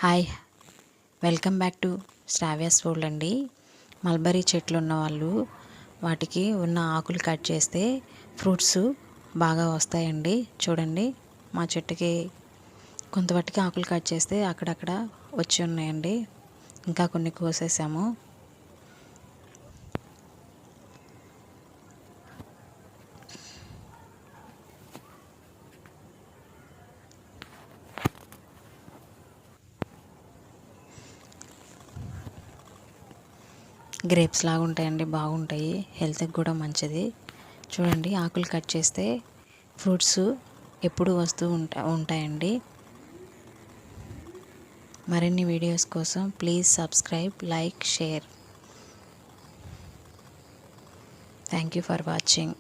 Hi, welcome back to Sravya's world అండి. Mulberry చెట్లు ఉన్న వాళ్ళు వాటికి ఉన్న ఆకులు కట్ చేస్తే ఫ్రూట్స్ బాగా వస్తాయండి. చూడండి, మా చెట్టుకి కొంతవరకు ఆకులు కట్ చేస్తే అక్కడక్కడ వచ్చి ఉన్నాయండి. ఇంకా కొన్ని కోసేసాము. గ్రేప్స్ లాగా ఉంటాయండి, బాగుంటాయి, హెల్త్కి కూడా మంచిది. చూడండి, ఆకులు కట్ చేస్తే ఫ్రూట్స్ ఎప్పుడు వస్తూ ఉంటాయండి. మరిన్ని వీడియోస్ కోసం please subscribe, like, share. Thank you for watching.